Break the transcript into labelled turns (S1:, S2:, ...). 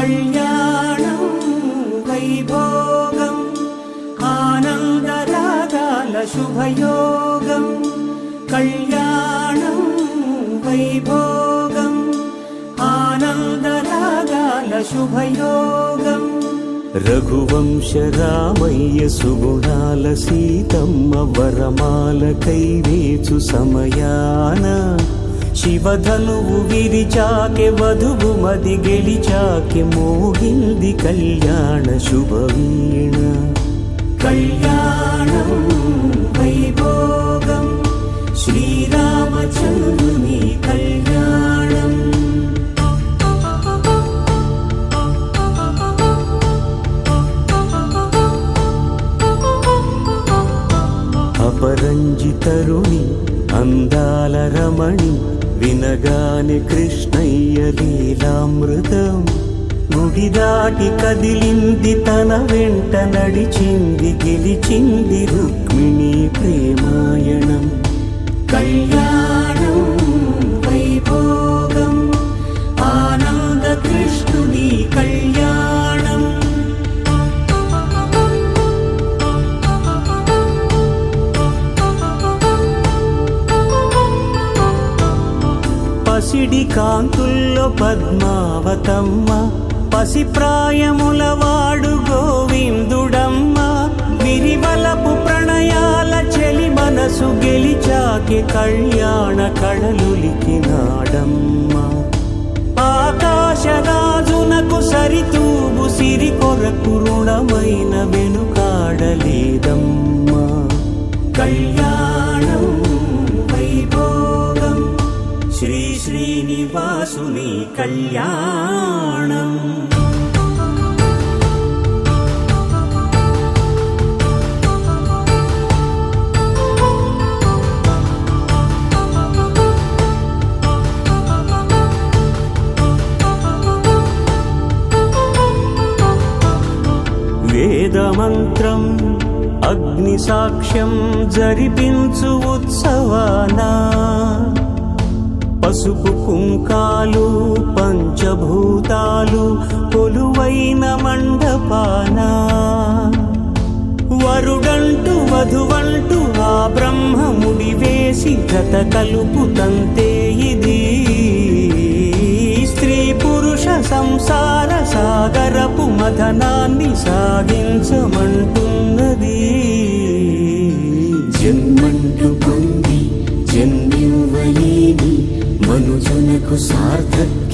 S1: కళ్యాణం వైభోగం ఆనందరాగాల శుభయోగం కళ్యాణం వైభోగం ఆనందరాగాల శుభయోగం రఘువంశ రామయ్య సుగుణాల సీతమ్మ వరమాల కైవేచు సమయాన శివధనువు విరిచాకె వధువు మది గెలిచాకె మోగింది కళ్యాణ శుభవీణ కళ్యాణం వైభోగం శ్రీరామచంద్రుని కళ్యాణం అపరంజి తరుణి అందాల రమణి వినగాని కృష్ణయ్య లీలామృతం గుడి దాటి కదిలింది తన వెంట నడిచింది గెలిచింది రుక్మిణి ప్రేమాయణం కళ్యాణం వైభోగం ఆనంద కృష్ణుని కళ్యాణం పసిడి కాంతుల్లో పద్మావతమ్మ పసిప్రాయముల వాడు గోవిందుడమ్మ విరివలపు ప్రణయాల చెలి మనసు గెలిచాకె కళ్యాణ కళలులికినాడమ్మ ఆకాశరాజునకు సరితూబు సిరి కొరకు రుణమైన వెనుకాడలేదమ్మ కళ్యాణం వైభోగం శ్రీ శ్రీనివాసుని కళ్యాణం వేదమంత్రం అగ్ని సాక్ష్యం జరిపించు ఉత్సవానా పసుపు కుంకాలు పంచభూతాలు కొలువైన మండపాన వరుడంటూ వధువంటూ ఆ బ్రహ్మముడి వేసి జత కలుపుతంతే ఇది స్త్రీ పురుష సంసార సాగరపు మథనాన్ని సాగించమంటున్నది జన్మంటూ పొంది జన్మివ్వలేని మనుజునకు సార్థక్యం